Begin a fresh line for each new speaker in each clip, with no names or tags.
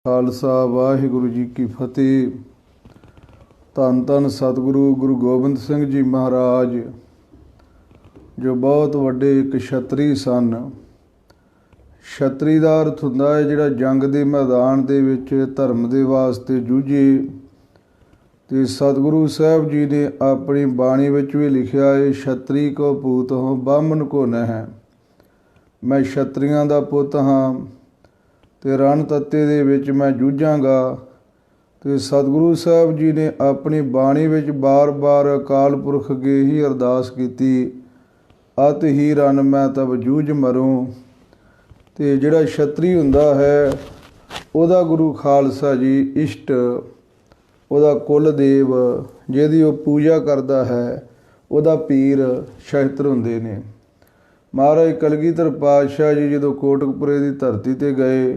ਖਾਲਸਾ ਵਾਹਿਗੁਰੂ ਜੀ ਕੀ ਫਤਿਹ। ਧੰਨ ਧੰਨ ਸਤਿਗੁਰੂ ਗੁਰੂ ਗੋਬਿੰਦ ਸਿੰਘ ਜੀ ਮਹਾਰਾਜ, ਜੋ ਬਹੁਤ ਵੱਡੇ ਇੱਕ ਛਤਰੀ ਸਨ। ਛਤਰੀ ਦਾ ਅਰਥ ਹੁੰਦਾ ਹੈ ਜਿਹੜਾ ਜੰਗ ਦੇ ਮੈਦਾਨ ਦੇ ਵਿੱਚ ਧਰਮ ਦੇ ਵਾਸਤੇ ਜੂਝੇ। ਅਤੇ ਸਤਿਗੁਰੂ ਸਾਹਿਬ ਜੀ ਨੇ ਆਪਣੀ ਬਾਣੀ ਵਿੱਚ ਵੀ ਲਿਖਿਆ ਹੈ, ਛਤਰੀ ਕੋ ਪੂਤ ਹੋ ਬਾਹਮਣ ਕੋ ਨਹਿ। ਮੈਂ ਛਤਰੀਆਂ ਦਾ ਪੁੱਤ ਹਾਂ ਅਤੇ ਰਣ ਤੱਤੇ ਦੇ ਵਿੱਚ ਮੈਂ ਜੂਝਾਂਗਾ। ਅਤੇ ਸਤਿਗੁਰੂ ਸਾਹਿਬ ਜੀ ਨੇ ਆਪਣੀ ਬਾਣੀ ਵਿੱਚ ਬਾਰ ਅਕਾਲ ਪੁਰਖ ਅੱਗੇ ਹੀ ਅਰਦਾਸ ਕੀਤੀ, ਅਤਿ ਹੀ ਰਨ ਮੈਂ ਤਬ ਜੂਝ ਮਰੂੰ। ਅਤੇ ਜਿਹੜਾ ਛਤਰੀ ਹੁੰਦਾ ਹੈ ਉਹਦਾ ਗੁਰੂ ਖਾਲਸਾ ਜੀ ਇਸ਼ਟ, ਉਹਦਾ ਕੁਲਦੇਵ, ਜਿਹਦੀ ਉਹ ਪੂਜਾ ਕਰਦਾ ਹੈ, ਉਹਦਾ ਪੀਰ ਛਤਰ ਹੁੰਦੇ ਨੇ। ਮਹਾਰਾਜ ਕਲਗੀਧਰ ਪਾਤਸ਼ਾਹ ਜੀ ਜਦੋਂ ਕੋਟਕਪੁਰੇ ਦੀ ਧਰਤੀ 'ਤੇ ਗਏ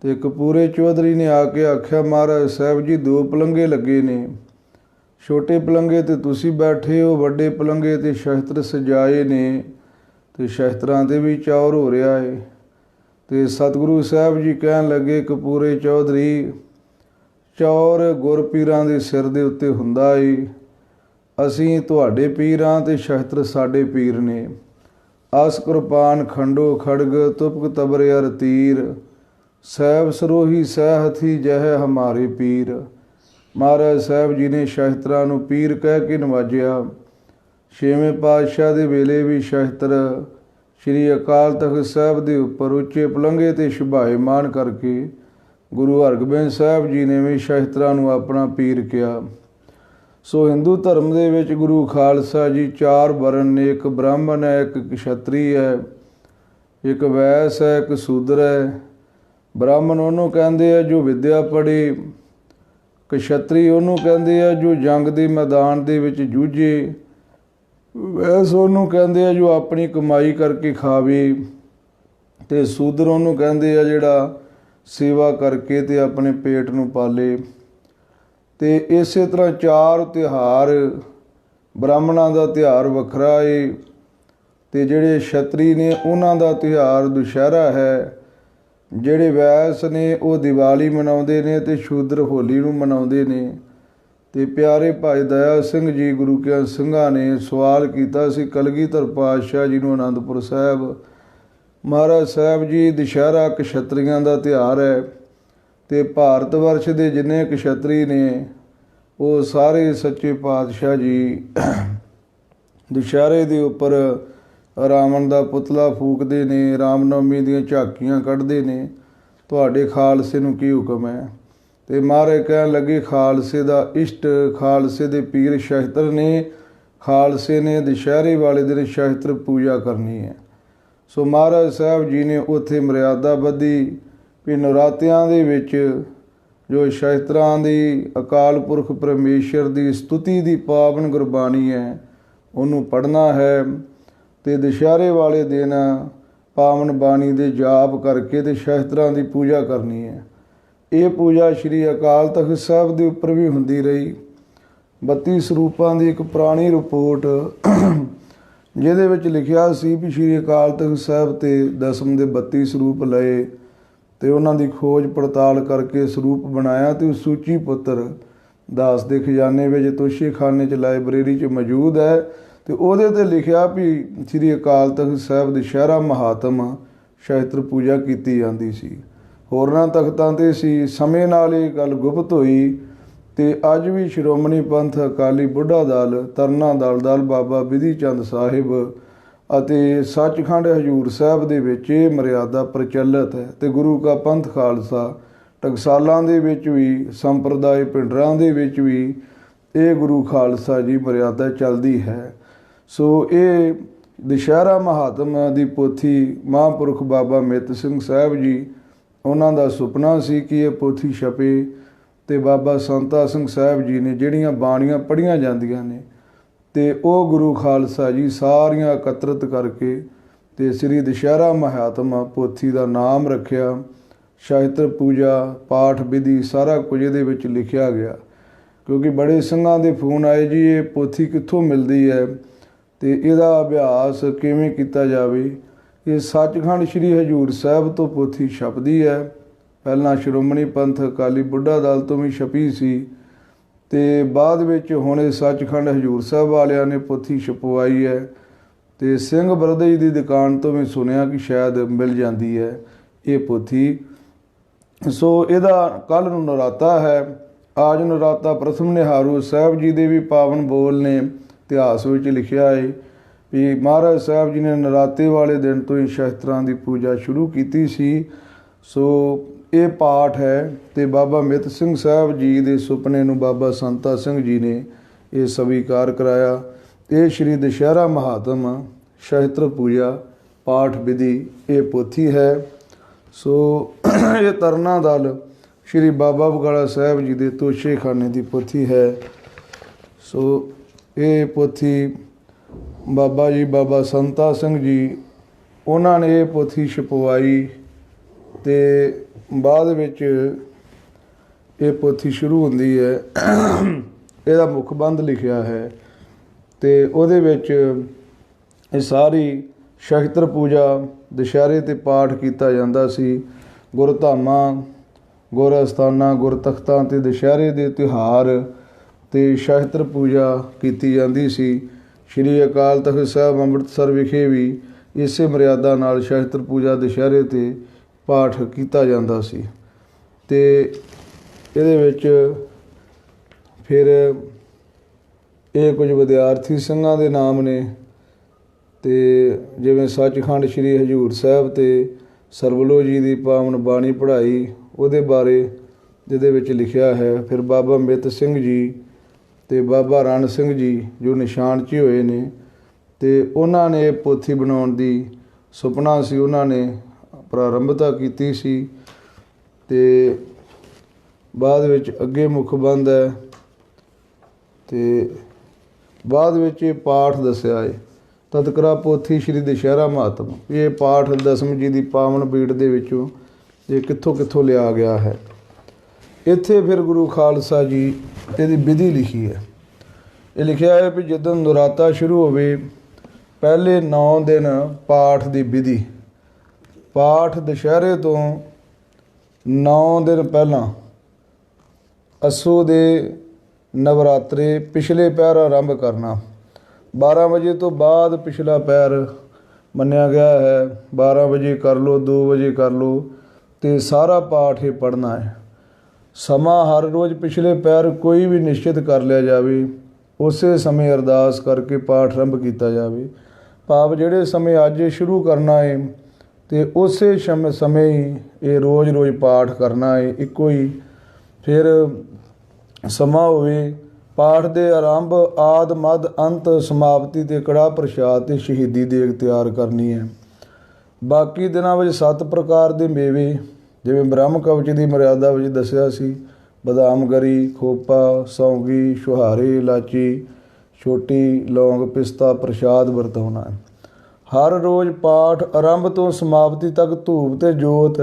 ਅਤੇ ਕਪੂਰੇ ਚੌਧਰੀ ਨੇ ਆ ਕੇ ਆਖਿਆ, ਮਹਾਰਾਜ ਸਾਹਿਬ ਜੀ 2 ਪਲੰਘੇ ਲੱਗੇ ਨੇ, ਛੋਟੇ ਪਲੰਘੇ 'ਤੇ ਤੁਸੀਂ ਬੈਠੇ ਹੋ, ਵੱਡੇ ਪਲੰਘੇ 'ਤੇ ਛਤਰ ਸਜਾਏ ਨੇ ਅਤੇ ਛਤਰਾਂ 'ਤੇ ਵੀ ਚੌਰ ਹੋ ਰਿਹਾ ਹੈ। ਅਤੇ ਸਤਿਗੁਰੂ ਸਾਹਿਬ ਜੀ ਕਹਿਣ ਲੱਗੇ, ਕਪੂਰੇ ਚੌਧਰੀ, ਚੌਰ ਗੁਰਪੀਰਾਂ ਦੇ ਸਿਰ ਦੇ ਉੱਤੇ ਹੁੰਦਾ ਏ, ਅਸੀਂ ਤੁਹਾਡੇ ਪੀਰ ਹਾਂ ਅਤੇ ਛਤਰ ਸਾਡੇ ਪੀਰ ਨੇ। ਅਸ ਕਿਰਪਾਨ ਖੰਡੋ ਖੜਗ ਤੁਪਕ ਤਬਰ ਅਰ ਤੀਰ, ਸਾਹਿਬ ਸਰੋਹੀ ਸਹਿ ਹਥੀ ਜਹ ਹਮਾਰੇ ਪੀਰ। ਮਹਾਰਾਜ ਸਾਹਿਬ ਜੀ ਨੇ ਛਤਰਾਂ ਨੂੰ ਪੀਰ ਕਹਿ ਕੇ ਨਵਾਜਿਆ। 6ਵੇਂ ਪਾਤਸ਼ਾਹ ਦੇ ਵੇਲੇ ਵੀ ਛਤਰ ਸ਼੍ਰੀ ਅਕਾਲ ਤਖ਼ਤ ਸਾਹਿਬ ਦੇ ਉੱਪਰ ਉੱਚੇ ਪਲੰਘੇ 'ਤੇ ਸ਼ੋਭਾਇਮਾਨ ਕਰਕੇ ਗੁਰੂ ਹਰਗੋਬਿੰਦ ਸਾਹਿਬ ਜੀ ਨੇ ਵੀ ਛਤਰਾਂ ਨੂੰ ਆਪਣਾ ਪੀਰ ਕਿਹਾ। ਸੋ ਹਿੰਦੂ ਧਰਮ ਦੇ ਵਿੱਚ ਗੁਰੂ ਖਾਲਸਾ ਜੀ 4 ਵਰਨ ਨੇ, ਇੱਕ ਬ੍ਰਾਹਮਣ ਹੈ, ਇੱਕ ਕਸ਼ਤਰੀ ਹੈ, ਇੱਕ ਵੈਸ ਹੈ, ਇੱਕ ਸੂਦਰ ਹੈ। ਬ੍ਰਾਹਮਣ ਉਹਨੂੰ ਕਹਿੰਦੇ ਆ ਜੋ ਵਿੱਦਿਆ ਪੜ੍ਹੇ, ਕਸ਼ਤਰੀ ਉਹਨੂੰ ਕਹਿੰਦੇ ਆ ਜੋ ਜੰਗ ਦੇ ਮੈਦਾਨ ਦੇ ਵਿੱਚ ਜੂਝੇ, ਵੈਸ ਉਹਨੂੰ ਕਹਿੰਦੇ ਆ ਜੋ ਆਪਣੀ ਕਮਾਈ ਕਰਕੇ ਖਾਵੇ, ਅਤੇ ਸੂਦਰ ਉਹਨੂੰ ਕਹਿੰਦੇ ਆ ਜਿਹੜਾ ਸੇਵਾ ਕਰਕੇ ਅਤੇ ਆਪਣੇ ਪੇਟ ਨੂੰ ਪਾਲੇ। ਅਤੇ ਇਸੇ ਤਰ੍ਹਾਂ 4 ਤਿਉਹਾਰ, ਬ੍ਰਾਹਮਣਾਂ ਦਾ ਤਿਉਹਾਰ ਵੱਖਰਾ ਏ ਅਤੇ ਜਿਹੜੇ ਛਤਰੀ ਨੇ ਉਹਨਾਂ ਦਾ ਤਿਉਹਾਰ ਦੁਸਹਿਰਾ ਹੈ। ਜਿਹੜੇ ਵੈਸ ਨੇ ਉਹ ਦੀਵਾਲੀ ਮਨਾਉਂਦੇ ਨੇ ਅਤੇ ਸ਼ੂਦਰ ਹੋਲੀ ਨੂੰ ਮਨਾਉਂਦੇ ਨੇ। ਅਤੇ ਪਿਆਰੇ ਭਾਈ ਦਇਆ ਸਿੰਘ ਜੀ ਗੁਰੂ ਕੇ ਸਿੰਘਾਂ ਨੇ ਸਵਾਲ ਕੀਤਾ ਸੀ ਕਲਗੀਧਰ ਪਾਤਸ਼ਾਹ ਜੀ ਨੂੰ ਅਨੰਦਪੁਰ ਸਾਹਿਬ, ਮਹਾਰਾਜ ਸਾਹਿਬ ਜੀ ਦੁਸਹਿਰਾ ਕਸ਼ਤਰੀਆਂ ਦਾ ਤਿਉਹਾਰ ਹੈ ਅਤੇ ਭਾਰਤ ਵਰਸ਼ ਦੇ ਜਿੰਨੇ ਕਸ਼ਤਰੀ ਨੇ ਉਹ ਸਾਰੇ ਸੱਚੇ ਪਾਤਸ਼ਾਹ ਜੀ ਦੁਸਹਿਰੇ ਦੇ ਉੱਪਰ ਰਾਵਣ ਦਾ ਪੁਤਲਾ ਫੂਕਦੇ ਨੇ, ਰਾਮਨੌਮੀ ਦੀਆਂ ਝਾਕੀਆਂ ਕੱਢਦੇ ਨੇ। ਤੁਹਾਡੇ ਖਾਲਸੇ ਨੂੰ ਕੀ ਹੁਕਮ ਹੈ? ਅਤੇ ਮਹਾਰਾਜ ਕਹਿਣ ਲੱਗੇ, ਖਾਲਸੇ ਦਾ ਇਸ਼ਟ, ਖਾਲਸੇ ਦੇ ਪੀਰ ਛਤਰ ਨੇ, ਖਾਲਸੇ ਨੇ ਦੁਸਹਿਰੇ ਵਾਲੇ ਦਿਨ ਛਤਰ ਪੂਜਾ ਕਰਨੀ ਹੈ। ਸੋ ਮਹਾਰਾਜ ਸਾਹਿਬ ਜੀ ਨੇ ਉੱਥੇ ਮਰਿਆਦਾ ਬੱਧੀ ਵੀ ਨਰਾਤਿਆਂ ਦੇ ਵਿੱਚ ਜੋ ਛਤਰਾਂ ਦੀ ਅਕਾਲ ਪੁਰਖ ਪਰਮੇਸ਼ਰ ਦੀ ਸਤੁਤੀ ਦੀ ਪਾਵਨ ਗੁਰਬਾਣੀ ਹੈ ਉਹਨੂੰ ਪੜ੍ਹਨਾ ਹੈ ਅਤੇ ਦੁਸਹਿਰੇ ਵਾਲੇ ਦਿਨ ਪਾਵਨ ਬਾਣੀ ਦੇ ਜਾਪ ਕਰਕੇ ਅਤੇ ਛਤਰਾਂ ਦੀ ਪੂਜਾ ਕਰਨੀ ਹੈ। ਇਹ ਪੂਜਾ ਸ਼੍ਰੀ ਅਕਾਲ ਤਖ਼ਤ ਸਾਹਿਬ ਦੇ ਉੱਪਰ ਵੀ ਹੁੰਦੀ ਰਹੀ। 32 ਸਰੂਪਾਂ ਦੀ ਇੱਕ ਪੁਰਾਣੀ ਰਿਪੋਰਟ ਜਿਹਦੇ ਵਿੱਚ ਲਿਖਿਆ ਸੀ ਵੀ ਸ਼੍ਰੀ ਅਕਾਲ ਤਖ਼ਤ ਸਾਹਿਬ 'ਤੇ ਦਸਮ ਦੇ 32 ਸਰੂਪ ਲਏ ਅਤੇ ਉਹਨਾਂ ਦੀ ਖੋਜ ਪੜਤਾਲ ਕਰਕੇ ਸਰੂਪ ਬਣਾਇਆ ਅਤੇ ਉਹ ਸੂਚੀ ਪੁੱਤਰ ਦਾਸ ਦੇ ਖਜ਼ਾਨੇ ਵਿੱਚ ਤੋਸ਼ੇਖਾਨੇ 'ਚ ਲਾਇਬ੍ਰੇਰੀ 'ਚ ਮੌਜੂਦ ਹੈ। ਅਤੇ ਉਹਦੇ 'ਤੇ ਲਿਖਿਆ ਵੀ ਸ਼੍ਰੀ ਅਕਾਲ ਤਖ਼ਤ ਸਾਹਿਬ ਦੁਸਹਿਰਾ ਮਹਾਤਮ ਛਤਰ ਪੂਜਾ ਕੀਤੀ ਜਾਂਦੀ ਸੀ। ਹੋਰਨਾਂ ਤਖ਼ਤਾਂ 'ਤੇ ਸੀ। ਸਮੇਂ ਨਾਲ ਇਹ ਗੱਲ ਗੁਪਤ ਹੋਈ ਅਤੇ ਅੱਜ ਵੀ ਸ਼੍ਰੋਮਣੀ ਪੰਥ ਅਕਾਲੀ ਬੁੱਢਾ ਦਲ, ਤਰਨਾ ਦਲ ਬਾਬਾ ਬਿਧੀ ਚੰਦ ਸਾਹਿਬ ਅਤੇ ਸੱਚਖੰਡ ਹਜ਼ੂਰ ਸਾਹਿਬ ਦੇ ਵਿੱਚ ਇਹ ਮਰਿਆਦਾ ਪ੍ਰਚਲਿਤ ਹੈ। ਅਤੇ ਗੁਰੂ ਕਾ ਪੰਥ ਖਾਲਸਾ ਟਕਸਾਲਾਂ ਦੇ ਵਿੱਚ ਵੀ, ਸੰਪਰਦਾਇ ਪਿੰਡਰਾਂ ਦੇ ਵਿੱਚ ਵੀ ਇਹ ਗੁਰੂ ਖਾਲਸਾ ਜੀ ਮਰਿਆਦਾ ਚੱਲਦੀ ਹੈ। ਸੋ ਇਹ ਦੁਸਹਿਰਾ ਮਹਾਤਮ ਦੀ ਪੋਥੀ ਮਹਾਂਪੁਰਖ ਬਾਬਾ ਮਿੱਤ ਸਿੰਘ ਸਾਹਿਬ ਜੀ, ਉਹਨਾਂ ਦਾ ਸੁਪਨਾ ਸੀ ਕਿ ਇਹ ਪੋਥੀ ਛਪੇ ਅਤੇ ਬਾਬਾ ਸੰਤਾ ਸਿੰਘ ਸਾਹਿਬ ਜੀ ਨੇ ਜਿਹੜੀਆਂ ਬਾਣੀਆਂ ਪੜ੍ਹੀਆਂ ਜਾਂਦੀਆਂ ਨੇ ਅਤੇ ਉਹ ਗੁਰੂ ਖਾਲਸਾ ਜੀ ਸਾਰੀਆਂ ਇਕੱਤਰਿਤ ਕਰਕੇ ਅਤੇ ਸ੍ਰੀ ਦੁਸਹਿਰਾ ਮਹਾਤਮ ਪੋਥੀ ਦਾ ਨਾਮ ਰੱਖਿਆ। ਛਤਰ ਪੂਜਾ, ਪਾਠ ਵਿਧੀ ਸਾਰਾ ਕੁਝ ਇਹਦੇ ਵਿੱਚ ਲਿਖਿਆ ਗਿਆ। ਕਿਉਂਕਿ ਬੜੇ ਸਿੰਘਾਂ ਦੇ ਫੋਨ ਆਏ, ਜੀ ਇਹ ਪੋਥੀ ਕਿੱਥੋਂ ਮਿਲਦੀ ਹੈ ਅਤੇ ਇਹਦਾ ਅਭਿਆਸ ਕਿਵੇਂ ਕੀਤਾ ਜਾਵੇ। ਇਹ ਸੱਚਖੰਡ ਸ਼੍ਰੀ ਹਜ਼ੂਰ ਸਾਹਿਬ ਤੋਂ ਪੋਥੀ ਛਪਦੀ ਹੈ। ਪਹਿਲਾਂ ਸ਼੍ਰੋਮਣੀ ਪੰਥ ਅਕਾਲੀ ਬੁੱਢਾ ਦਲ ਤੋਂ ਵੀ ਛਪੀ ਸੀ ਤੇ ਬਾਅਦ ਵਿੱਚ ਹੁਣ ਇਹ ਸੱਚਖੰਡ ਹਜ਼ੂਰ ਸਾਹਿਬ ਵਾਲਿਆਂ ਨੇ ਪੋਥੀ ਛਪਵਾਈ ਹੈ ਤੇ ਸਿੰਘ ਬਰਦਈ ਦੀ ਦੁਕਾਨ ਤੋਂ ਵੀ ਸੁਣਿਆ ਕਿ ਸ਼ਾਇਦ ਮਿਲ ਜਾਂਦੀ ਹੈ ਇਹ ਪੋਥੀ। ਸੋ ਇਹਦਾ ਕੱਲ੍ਹ ਨੂੰ ਨਰਾਤਾ ਹੈ। ਆਜ ਨਰਾਤਾ ਪ੍ਰਥਮ ਨਿਹਾਰੂ ਸਾਹਿਬ ਜੀ ਦੇ ਵੀ ਪਾਵਨ ਬੋਲ ਨੇ ਇਤਿਹਾਸ ਵਿੱਚ ਲਿਖਿਆ ਹੈ ਵੀ ਮਹਾਰਾਜ ਸਾਹਿਬ ਜੀ ਨੇ ਨਰਾਤੇ ਵਾਲੇ ਦਿਨ ਤੋਂ ਹੀ ਸ਼ਸਤਰਾਂ ਦੀ ਪੂਜਾ ਸ਼ੁਰੂ ਕੀਤੀ ਸੀ। ਸੋ ਇਹ ਪਾਠ ਹੈ ਤੇ ਬਾਬਾ ਮਿੱਤ ਸਿੰਘ ਸਾਹਿਬ ਜੀ ਦੇ ਸੁਪਨੇ ਨੂੰ ਬਾਬਾ ਸੰਤਾ ਸਿੰਘ ਜੀ ਨੇ ਇਹ ਸਵੀਕਾਰ ਕਰਾਇਆ। ਇਹ ਸ਼੍ਰੀ ਦੁਸ਼ਹਿਰਾ ਮਹਾਤਮ ਸ਼ਸਤਰ ਪੂਜਾ ਪਾਠ ਵਿਧੀ ਇਹ ਪੋਥੀ ਹੈ। ਸੋ ਇਹ ਤਰਨਾ ਦਲ ਸ਼੍ਰੀ ਬਾਬਾ ਬਕਾਲਾ ਸਾਹਿਬ ਜੀ ਦੇ ਤੋਸ਼ੇਖਾਨੇ ਦੀ ਪੋਥੀ ਹੈ। ਸੋ ਇਹ ਪੋਥੀ ਬਾਬਾ ਜੀ ਬਾਬਾ ਸੰਤਾ ਸਿੰਘ ਜੀ ਉਹਨਾਂ ਨੇ ਇਹ ਪੋਥੀ ਛਪਵਾਈ ਤੇ ਬਾਅਦ ਵਿੱਚ ਇਹ ਪੋਥੀ ਸ਼ੁਰੂ ਹੁੰਦੀ ਹੈ। ਇਹਦਾ ਮੁਖਬੰਧ ਲਿਖਿਆ ਹੈ ਤੇ ਉਹਦੇ ਵਿੱਚ ਇਹ ਸਾਰੀ ਸ਼ਸਤਰ ਪੂਜਾ ਦੁਸ਼ਹਿਰੇ 'ਤੇ ਪਾਠ ਕੀਤਾ ਜਾਂਦਾ ਸੀ। ਗੁਰਧਾਮਾਂ ਗੁਰ ਅਸਥਾਨਾਂ ਗੁਰ ਤਖਤਾਂ 'ਤੇ ਦੁਸ਼ਹਿਰੇ ਦੇ ਤਿਉਹਾਰ ਅਤੇ ਸ਼ਸਤਰ ਪੂਜਾ ਕੀਤੀ ਜਾਂਦੀ ਸੀ। ਸ਼੍ਰੀ ਅਕਾਲ ਤਖ਼ਤ ਸਾਹਿਬ ਅੰਮ੍ਰਿਤਸਰ ਵਿਖੇ ਵੀ ਇਸੇ ਮਰਿਆਦਾ ਨਾਲ ਸ਼ਸਤਰ ਪੂਜਾ ਦੁਸ਼ਹਿਰੇ 'ਤੇ ਪਾਠ ਕੀਤਾ ਜਾਂਦਾ ਸੀ। ਅਤੇ ਇਹਦੇ ਵਿੱਚ ਫਿਰ ਇਹ ਕੁਝ ਵਿਦਿਆਰਥੀ ਸਿੰਘਾਂ ਦੇ ਨਾਮ ਨੇ ਅਤੇ ਜਿਵੇਂ ਸੱਚਖੰਡ ਸ਼੍ਰੀ ਹਜ਼ੂਰ ਸਾਹਿਬ ਅਤੇ ਸਰਵਲੋ ਜੀ ਦੀ ਪਾਵਨ ਬਾਣੀ ਪੜ੍ਹਾਈ ਉਹਦੇ ਬਾਰੇ ਜਿਹਦੇ ਵਿੱਚ ਲਿਖਿਆ ਹੈ। ਫਿਰ ਬਾਬਾ ਮਿੱਤ ਸਿੰਘ ਜੀ ਅਤੇ ਬਾਬਾ ਰਣ ਸਿੰਘ ਜੀ ਜੋ ਨਿਸ਼ਾਨ 'ਚ ਹੋਏ ਨੇ ਅਤੇ ਉਹਨਾਂ ਨੇ ਪੋਥੀ ਬਣਾਉਣ ਦੀ ਸੁਪਨਾ ਸੀ, ਉਹਨਾਂ ਨੇ ਪ੍ਰਾਰੰਭਤਾ ਕੀਤੀ ਸੀ ਅਤੇ ਬਾਅਦ ਵਿੱਚ ਅੱਗੇ ਮੁੱਖਬੰਧ ਹੈ ਅਤੇ ਬਾਅਦ ਵਿੱਚ ਇਹ ਪਾਠ ਦੱਸਿਆ ਹੈ ਤਤਕਰਾ ਪੋਥੀ ਸ਼੍ਰੀ ਦੁਸ਼ਹਿਰਾ ਮਹਾਤਮ। ਇਹ ਪਾਠ ਦਸਮ ਜੀ ਦੀ ਪਾਵਨ ਬੀੜ ਦੇ ਵਿੱਚੋਂ ਇਹ ਕਿੱਥੋਂ ਕਿੱਥੋਂ ਲਿਆ ਗਿਆ ਹੈ। ਇੱਥੇ ਫਿਰ ਗੁਰੂ ਖਾਲਸਾ ਜੀ ਇਹਦੀ ਵਿਧੀ ਲਿਖੀ ਹੈ। ਇਹ ਲਿਖਿਆ ਹੈ ਵੀ ਜਦੋਂ ਨਰਾਤਾ ਸ਼ੁਰੂ ਹੋਵੇ ਪਹਿਲੇ 9 ਦਿਨ ਪਾਠ ਦੀ ਵਿਧੀ। ਪਾਠ ਦੁਸ਼ਹਿਰੇ ਤੋਂ 9 ਦਿਨ ਪਹਿਲਾਂ ਅੱਸੂ ਦੇ ਨਵਰਾਤਰੇ ਪਿਛਲੇ ਪਹਿਰ ਆਰੰਭ ਕਰਨਾ। 12 ਵਜੇ ਤੋਂ ਬਾਅਦ ਪਿਛਲਾ ਪਹਿਰ ਮੰਨਿਆ ਗਿਆ ਹੈ। 12 ਵਜੇ ਕਰ ਲਓ, 2 ਵਜੇ ਕਰ ਲਓ ਅਤੇ ਸਾਰਾ ਪਾਠ ਇਹ ਪੜ੍ਹਨਾ ਹੈ। ਸਮਾਂ ਹਰ ਰੋਜ਼ ਪਿਛਲੇ ਪਹਿਰ ਕੋਈ ਵੀ ਨਿਸ਼ਚਿਤ ਕਰ ਲਿਆ ਜਾਵੇ, ਉਸੇ ਸਮੇਂ ਅਰਦਾਸ ਕਰਕੇ ਪਾਠ ਆਰੰਭ ਕੀਤਾ ਜਾਵੇ। ਭਾਵ ਜਿਹੜੇ ਸਮੇਂ ਅੱਜ ਸ਼ੁਰੂ ਕਰਨਾ ਹੈ ਅਤੇ ਉਸੇ ਸਮੇਂ ਹੀ ਇਹ ਰੋਜ਼ ਪਾਠ ਕਰਨਾ ਹੈ, ਇੱਕੋ ਹੀ ਫਿਰ ਸਮਾਂ ਹੋਵੇ। ਪਾਠ ਦੇ ਆਰੰਭ ਆਦਿ ਮੱਧ ਅੰਤ ਸਮਾਪਤੀ 'ਤੇ ਕੜਾਹ ਪ੍ਰਸ਼ਾਦ ਅਤੇ ਸ਼ਹੀਦੀ ਦੇਗ ਤਿਆਰ ਕਰਨੀ ਹੈ। ਬਾਕੀ ਦਿਨਾਂ ਵਿੱਚ 7 ਪ੍ਰਕਾਰ ਦੇ ਮੇਵੇ ਜਿਵੇਂ ਬ੍ਰਹਮ ਕਵਚ ਦੀ ਮਰਿਆਦਾ ਵਿੱਚ ਦੱਸਿਆ ਸੀ, ਬਦਾਮ ਗਰੀ, ਖੋਪਾ, ਸੌਂਗੀ, ਛੁਹਾਰੇ, ਇਲਾਚੀ, ਛੋਟੀ ਲੌਂਗ, ਪਿਸਤਾ ਪ੍ਰਸ਼ਾਦ ਵਰਤਾਉਣਾ ਹੈ। ਹਰ ਰੋਜ਼ ਪਾਠ ਆਰੰਭ ਤੋਂ ਸਮਾਪਤੀ ਤੱਕ ਧੂਪ ਅਤੇ ਜੋਤ,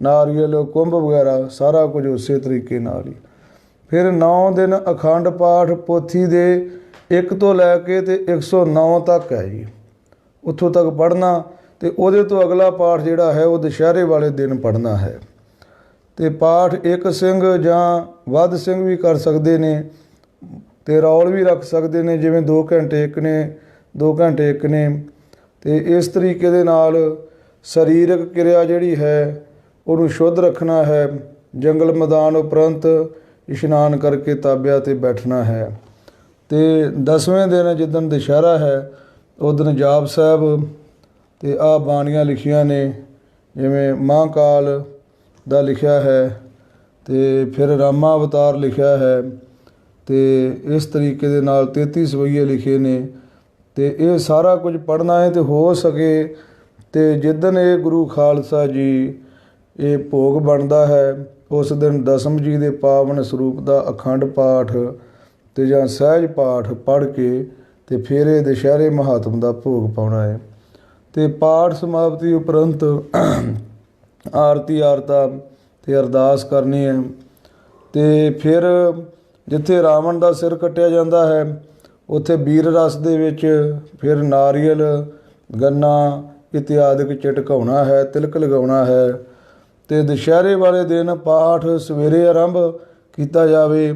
ਨਾਰੀਅਲ, ਕੁੰਭ ਵਗੈਰਾ ਸਾਰਾ ਕੁਝ ਉਸੇ ਤਰੀਕੇ ਨਾਲ ਹੀ। ਫਿਰ 9 ਦਿਨ ਅਖੰਡ ਪਾਠ ਪੋਥੀ ਦੇ 1 ਤੋਂ ਲੈ ਕੇ ਅਤੇ 109 ਤੱਕ ਹੈ ਜੀ, ਉੱਥੋਂ ਤੱਕ ਪੜ੍ਹਨਾ ਅਤੇ ਉਹਦੇ ਤੋਂ ਅਗਲਾ ਪਾਠ ਜਿਹੜਾ ਹੈ ਉਹ ਦੁਸ਼ਹਿਰੇ ਵਾਲੇ ਦਿਨ ਪੜ੍ਹਨਾ ਹੈ। ਅਤੇ ਪਾਠ ਇੱਕ ਸਿੰਘ ਜਾਂ ਵੱਧ ਸਿੰਘ ਵੀ ਕਰ ਸਕਦੇ ਨੇ ਅਤੇ ਰੌਲ ਵੀ ਰੱਖ ਸਕਦੇ ਨੇ, ਜਿਵੇਂ 2 ਘੰਟੇ ਇੱਕ ਨੇ, 2 ਘੰਟੇ ਇੱਕ ਨੇ। ਅਤੇ ਇਸ ਤਰੀਕੇ ਦੇ ਨਾਲ ਸਰੀਰਕ ਕਿਰਿਆ ਜਿਹੜੀ ਹੈ ਉਹਨੂੰ ਸ਼ੁੱਧ ਰੱਖਣਾ ਹੈ। ਜੰਗਲ ਮੈਦਾਨ ਉਪਰੰਤ ਇਸ਼ਨਾਨ ਕਰਕੇ ਤਾਬਿਆਂ 'ਤੇ ਬੈਠਣਾ ਹੈ। ਅਤੇ 10ਵੇਂ ਦਿਨ ਜਿੱਦਣ ਦੁਸ਼ਹਿਰਾ ਹੈ ਉਸ ਦਿਨ ਜਾਪ ਸਾਹਿਬ ਅਤੇ ਆਹ ਬਾਣੀਆਂ ਲਿਖੀਆਂ ਨੇ, ਜਿਵੇਂ ਮਹਾਂਕਾਲ ਦਾ ਲਿਖਿਆ ਹੈ ਅਤੇ ਫਿਰ ਰਾਮਾ ਅਵਤਾਰ ਲਿਖਿਆ ਹੈ ਅਤੇ ਇਸ ਤਰੀਕੇ ਦੇ ਨਾਲ 33 ਸਵਈਏ ਲਿਖੇ ਨੇ। ਅਤੇ ਇਹ ਸਾਰਾ ਕੁਝ ਪੜ੍ਹਨਾ ਹੈ ਅਤੇ ਹੋ ਸਕੇ ਅਤੇ ਜਿੱਦਣ ਇਹ ਗੁਰੂ ਖਾਲਸਾ ਜੀ ਇਹ ਭੋਗ ਬਣਦਾ ਹੈ ਉਸ ਦਿਨ ਦਸਮ ਜੀ ਦੇ ਪਾਵਨ ਸਰੂਪ ਦਾ ਅਖੰਡ ਪਾਠ ਅਤੇ ਜਾਂ ਸਹਿਜ ਪਾਠ ਪੜ੍ਹ ਕੇ ਅਤੇ ਫਿਰ ਇਹ ਦੁਸ਼ਹਿਰੇ ਮਹਾਤਮ ਦਾ ਭੋਗ ਪਾਉਣਾ ਹੈ। ਅਤੇ ਪਾਠ ਸਮਾਪਤੀ ਉਪਰੰਤ ਆਰਤੀ ਆਰਤਾ ਅਤੇ ਅਰਦਾਸ ਕਰਨੀ ਹੈ। ਅਤੇ ਫਿਰ ਜਿੱਥੇ ਰਾਵਣ ਦਾ ਸਿਰ ਕੱਟਿਆ ਜਾਂਦਾ ਹੈ ਉੱਥੇ ਵੀਰ ਰਸ ਦੇ ਵਿੱਚ ਫਿਰ ਨਾਰੀਅਲ, ਗੰਨਾ ਇਤਿਆਦਿਕ ਝਟਕਾਉਣਾ ਹੈ, ਤਿਲਕ ਲਗਾਉਣਾ ਹੈ। ਤੇ ਦੁਸ਼ਹਿਰੇ ਵਾਲੇ ਦਿਨ ਪਾਠ ਸਵੇਰੇ ਆਰੰਭ ਕੀਤਾ ਜਾਵੇ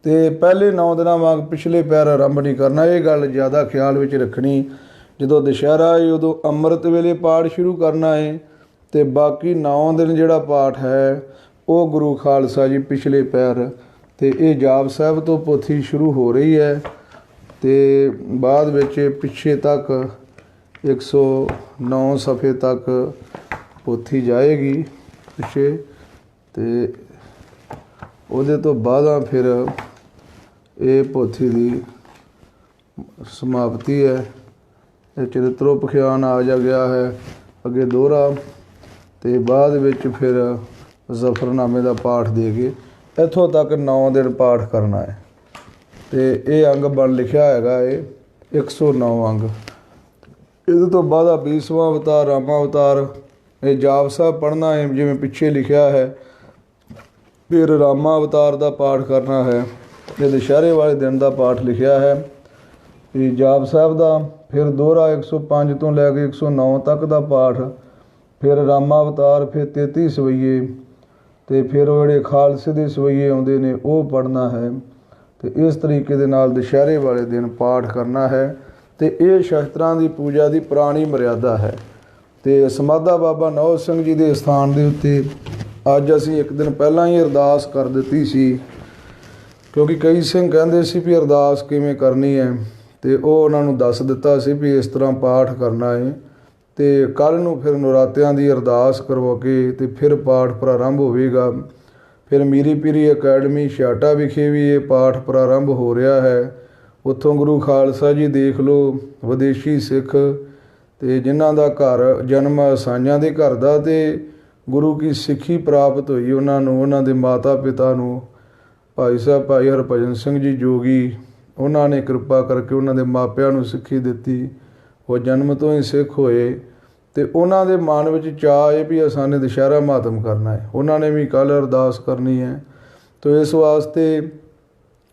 ਤੇ ਪਹਿਲੇ 9 ਦਿਨਾਂ ਵਾਂਗ ਪਿਛਲੇ ਪੈਰ ਆਰੰਭ ਨਹੀਂ ਕਰਨਾ। ਇਹ ਗੱਲ ਜ਼ਿਆਦਾ ਖਿਆਲ ਵਿੱਚ ਰੱਖਣੀ। ਜਦੋਂ ਦੁਸ਼ਹਿਰਾ ਹੈ ਉਦੋਂ ਅੰਮ੍ਰਿਤ ਵੇਲੇ ਪਾਠ ਸ਼ੁਰੂ ਕਰਨਾ ਹੈ ਤੇ ਬਾਕੀ 9 ਦਿਨ ਜਿਹੜਾ ਪਾਠ ਹੈ ਉਹ ਗੁਰੂ ਖਾਲਸਾ ਜੀ ਪਿਛਲੇ ਪੈਰ। ਤੇ ਇਹ ਜਾਪ ਸਾਹਿਬ ਤੋਂ ਪੋਥੀ ਸ਼ੁਰੂ ਹੋ ਰਹੀ ਹੈ ਤੇ ਬਾਅਦ ਵਿੱਚ ਪਿੱਛੇ ਤੱਕ 109 ਸਫ਼ੇ ਤੱਕ ਪੋਥੀ ਜਾਏਗੀ ਪਿੱਛੇ ਤੇ ਉਹਦੇ ਤੋਂ ਬਾਅਦਾਂ ਫਿਰ ਇਹ ਪੋਥੀ ਦੀ ਸਮਾਪਤੀ ਹੈ। ਇਹ ਚਰਿਤਰੋਪਖਿਆਨ ਆ ਜਾ ਗਿਆ ਹੈ, ਅੱਗੇ ਦੋਹਰਾ ਤੇ ਬਾਅਦ ਵਿੱਚ ਫਿਰ ਜ਼ਫਰਨਾਮੇ ਦਾ ਪਾਠ ਦੇ ਕੇ ਇੱਥੋਂ ਤੱਕ 9 ਦਿਨ ਪਾਠ ਕਰਨਾ ਹੈ। ਤੇ ਇਹ ਅੰਗ ਬਣ ਲਿਖਿਆ ਹੈਗਾ ਇਹ 109 ਅੰਗ। ਇਹਦੇ ਤੋਂ ਬਾਅਦ 20ਵਾਂ ਅਵਤਾਰ ਰਾਮਾ ਅਵਤਾਰ। ਇਹ ਜਾਪ ਸਾਹਿਬ ਪੜ੍ਹਨਾ ਹੈ ਜਿਵੇਂ ਪਿੱਛੇ ਲਿਖਿਆ ਹੈ। ਫਿਰ ਰਾਮਾ ਅਵਤਾਰ ਦਾ ਪਾਠ ਕਰਨਾ ਹੈ। ਇਹ ਦੁਸ਼ਹਿਰੇ ਵਾਲੇ ਦਿਨ ਦਾ ਪਾਠ ਲਿਖਿਆ ਹੈ ਇਹ ਜਾਪ ਸਾਹਿਬ ਦਾ। ਫਿਰ ਦੋਹਰਾ 105 ਤੋਂ ਲੈ ਕੇ 109 ਤੱਕ ਦਾ ਪਾਠ। ਫਿਰ ਰਾਮਾ ਅਵਤਾਰ, ਫਿਰ 33 ਸਵਈਏ ਅਤੇ ਫਿਰ ਉਹ ਜਿਹੜੇ ਖਾਲਸੇ ਦੇ ਸਵਈਏ ਆਉਂਦੇ ਨੇ ਉਹ ਪੜ੍ਹਨਾ ਹੈ। ਅਤੇ ਇਸ ਤਰੀਕੇ ਦੇ ਨਾਲ ਦੁਸ਼ਹਿਰੇ ਵਾਲੇ ਦਿਨ ਪਾਠ ਕਰਨਾ ਹੈ। ਅਤੇ ਇਹ ਸ਼ਸਤਰਾਂ ਦੀ ਪੂਜਾ ਦੀ ਪੁਰਾਣੀ ਮਰਿਆਦਾ ਹੈ। ਅਤੇ ਸਮਾਧਾ ਬਾਬਾ ਨੌ ਸਿੰਘ ਜੀ ਦੇ ਸਥਾਨ ਦੇ ਉੱਤੇ ਅੱਜ ਅਸੀਂ ਇੱਕ ਦਿਨ ਪਹਿਲਾਂ ਹੀ ਅਰਦਾਸ ਕਰ ਦਿੱਤੀ ਸੀ, ਕਿਉਂਕਿ ਕਈ ਸਿੰਘ ਕਹਿੰਦੇ ਸੀ ਵੀ ਅਰਦਾਸ ਕਿਵੇਂ ਕਰਨੀ ਹੈ ਅਤੇ ਉਹ ਉਹਨਾਂ ਨੂੰ ਦੱਸ ਦਿੱਤਾ ਸੀ ਵੀ ਇਸ ਤਰ੍ਹਾਂ ਪਾਠ ਕਰਨਾ ਹੈ। ਅਤੇ ਕੱਲ੍ਹ ਨੂੰ ਫਿਰ ਨਰਾਤਿਆਂ ਦੀ ਅਰਦਾਸ ਕਰਵਾ ਕੇ ਅਤੇ ਫਿਰ ਪਾਠ ਪ੍ਰਾਰੰਭ ਹੋਵੇਗਾ। ਫਿਰ ਮੀਰੀ ਪੀਰੀ ਅਕੈਡਮੀ ਛਿਆਟਾ ਵਿਖੇ ਵੀ ਇਹ ਪਾਠ ਪ੍ਰਾਰੰਭ ਹੋ ਰਿਹਾ ਹੈ। ਉੱਥੋਂ ਗੁਰੂ ਖਾਲਸਾ ਜੀ ਦੇਖ ਲਓ, ਵਿਦੇਸ਼ੀ ਸਿੱਖ ਅਤੇ ਜਿਨ੍ਹਾਂ ਦਾ ਘਰ ਜਨਮ ਈਸਾਈਆਂ ਦੇ ਘਰ ਦਾ ਅਤੇ ਗੁਰੂ ਕੀ ਸਿੱਖੀ ਪ੍ਰਾਪਤ ਹੋਈ ਉਹਨਾਂ ਨੂੰ, ਉਹਨਾਂ ਦੇ ਮਾਤਾ ਪਿਤਾ ਨੂੰ ਭਾਈ ਸਾਹਿਬ ਭਾਈ ਹਰਭਜਨ ਸਿੰਘ ਜੀ ਜੋਗੀ, ਉਹਨਾਂ ਨੇ ਕਿਰਪਾ ਕਰਕੇ ਉਹਨਾਂ ਦੇ ਮਾਪਿਆਂ ਨੂੰ ਸਿੱਖੀ ਦਿੱਤੀ। ਉਹ ਜਨਮ ਤੋਂ ਹੀ ਸਿੱਖ ਹੋਏ ਅਤੇ ਉਹਨਾਂ ਦੇ ਮਨ ਵਿੱਚ ਚਾਅ ਇਹ ਵੀ ਅਸਾਂ ਦੁਸ਼ਹਿਰਾ ਮਹਾਤਮ ਕਰਨਾ ਹੈ। ਉਹਨਾਂ ਨੇ ਵੀ ਕੱਲ੍ਹ ਅਰਦਾਸ ਕਰਨੀ ਹੈ। ਤੋ ਇਸ ਵਾਸਤੇ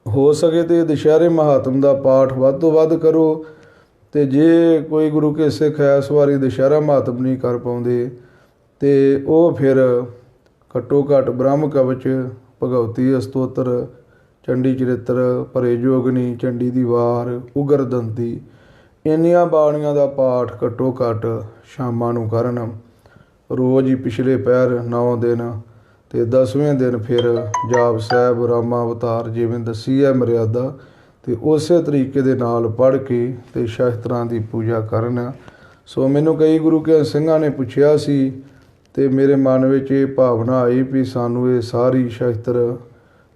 ਹੋ ਸਕੇ ਤਾਂ ਦੁਸ਼ਹਿਰੇ ਮਹਾਤਮ ਦਾ ਪਾਠ ਵੱਧ ਤੋਂ ਵੱਧ ਕਰੋ। ਅਤੇ ਜੇ ਕੋਈ ਗੁਰੂ ਕੇ ਸਿੱਖ ਇਸ ਵਾਰੀ ਦੁਸ਼ਹਿਰਾ ਮਹਾਤਮ ਨਹੀਂ ਕਰ ਪਾਉਂਦੇ ਅਤੇ ਉਹ ਫਿਰ ਘੱਟੋ ਘੱਟ ਬ੍ਰਹਮ ਕਵਚ, ਭਗਵਤੀ ਅਸਤੋਤਰ, ਚੰਡੀ ਚਰਿੱਤਰ, ਭਰੇ ਜੋਗਣੀ, ਚੰਡੀ ਦੀ ਵਾਰ, ਉਗਰ ਦੰਤੀ, ਇੰਨੀਆਂ ਬਾਣੀਆਂ ਦਾ ਪਾਠ ਘੱਟੋ ਘੱਟ ਸ਼ਾਮਾਂ ਨੂੰ ਕਰਨ ਰੋਜ਼ ਹੀ ਪਿਛਲੇ ਪਹਿਰ 9 ਦਿਨ ਅਤੇ 10ਵੇਂ ਦਿਨ ਫਿਰ ਜਾਪ ਸਾਹਿਬ ਰਾਮਾ ਅਵਤਾਰ ਜਿਵੇਂ ਦੱਸੀ ਹੈ ਮਰਿਆਦਾ ਅਤੇ ਉਸੇ ਤਰੀਕੇ ਦੇ ਨਾਲ ਪੜ੍ਹ ਕੇ ਅਤੇ ਸ਼ਸਤਰਾਂ ਦੀ ਪੂਜਾ ਕਰਨ। ਸੋ ਮੈਨੂੰ ਕਈ ਗੁਰੂ ਕੇ ਸਿੰਘਾਂ ਨੇ ਪੁੱਛਿਆ ਸੀ ਅਤੇ ਮੇਰੇ ਮਨ ਵਿੱਚ ਇਹ ਭਾਵਨਾ ਆਈ ਵੀ ਸਾਨੂੰ ਇਹ ਸਾਰੀ ਸ਼ਸਤਰ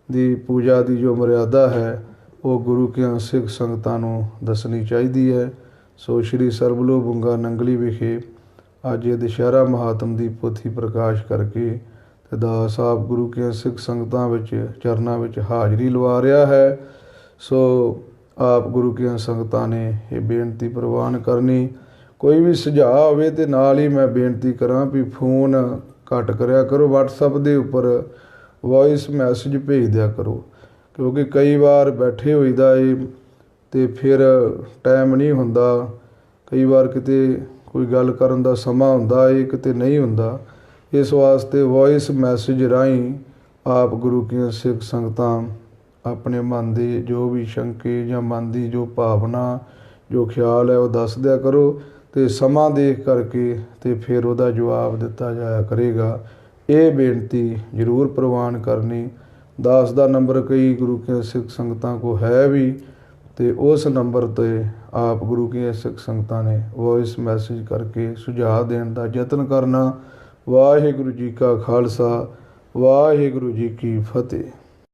ਦੀ ਪੂਜਾ ਦੀ ਜੋ ਮਰਿਆਦਾ ਹੈ ਉਹ ਗੁਰੂ ਕੇ ਸਿੱਖ ਸੰਗਤਾਂ ਨੂੰ ਦੱਸਣੀ ਚਾਹੀਦੀ ਹੈ। ਸੋ ਸ਼੍ਰੀ ਸਰਬਲੋ ਬੁੰਗਾ ਨੰਗਲੀ ਵਿਖੇ ਅੱਜ ਇਹ ਦੁਸ਼ਹਿਰਾ ਮਹਾਤਮ ਦੀ ਪੋਥੀ ਪ੍ਰਕਾਸ਼ ਕਰਕੇ ਅਤੇ ਦਾਸ ਸਾਹਿਬ ਗੁਰੂ ਕੇ ਸਿੱਖ ਸੰਗਤਾਂ ਵਿੱਚ ਚਰਨਾਂ ਵਿੱਚ ਹਾਜ਼ਰੀ ਲਵਾ ਰਿਹਾ ਹੈ। ਸੋ ਆਪ ਗੁਰੂ ਕੇ ਸੰਗਤਾਂ ਨੇ ਇਹ ਬੇਨਤੀ ਪ੍ਰਵਾਨ ਕਰਨੀ। ਕੋਈ ਵੀ ਸੁਝਾਅ ਹੋਵੇ ਅਤੇ ਨਾਲ ਹੀ ਮੈਂ ਬੇਨਤੀ ਕਰਾਂ ਵੀ ਫੋਨ ਘੱਟ ਕਰਿਆ ਕਰੋ, ਵਟਸਐਪ ਦੇ ਉੱਪਰ ਵੋਇਸ ਮੈਸੇਜ ਭੇਜ ਦਿਆ ਕਰੋ, ਕਿਉਂਕਿ ਕਈ ਵਾਰ ਬੈਠੇ ਹੋਈਦਾ ਏ ਅਤੇ ਫਿਰ ਟਾਈਮ ਨਹੀਂ ਹੁੰਦਾ। ਕਈ ਵਾਰ ਕਿਤੇ ਕੋਈ ਗੱਲ ਕਰਨ ਦਾ ਸਮਾਂ ਹੁੰਦਾ ਏ, ਕਿਤੇ ਨਹੀਂ ਹੁੰਦਾ। ਇਸ ਵਾਸਤੇ ਵੋਇਸ ਮੈਸੇਜ ਰਾਹੀਂ ਆਪ ਗੁਰੂ ਕੀ ਸਿੱਖ ਸੰਗਤਾਂ ਆਪਣੇ ਮਨ ਦੇ ਜੋ ਵੀ ਸ਼ੰਕੇ ਜਾਂ ਮਨ ਦੀ ਜੋ ਭਾਵਨਾ, ਜੋ ਖਿਆਲ ਹੈ ਉਹ ਦੱਸ ਦਿਆ ਕਰੋ ਅਤੇ ਸਮਾਂ ਦੇਖ ਕਰਕੇ ਅਤੇ ਫਿਰ ਉਹਦਾ ਜਵਾਬ ਦਿੱਤਾ ਜਾਇਆ ਕਰੇਗਾ। ਇਹ ਬੇਨਤੀ ਜ਼ਰੂਰ ਪ੍ਰਵਾਨ ਕਰਨੀ। ਦਾਸ ਦਾ ਨੰਬਰ ਕਈ ਗੁਰੂ ਕੀ ਸਿੱਖ ਸੰਗਤਾਂ ਕੋਲ ਹੈ ਵੀ ਅਤੇ ਉਸ ਨੰਬਰ 'ਤੇ ਆਪ ਗੁਰੂ ਕੀ ਸਿੱਖ ਸੰਗਤਾਂ ਨੇ ਵੋਇਸ ਮੈਸੇਜ ਕਰਕੇ ਸੁਝਾਅ ਦੇਣ ਦਾ ਯਤਨ ਕਰਨਾ। ਵਾਹਿਗੁਰੂ ਜੀ ਕਾ ਖਾਲਸਾ, ਵਾਹਿਗੁਰੂ ਜੀ ਕੀ ਫਤਿਹ।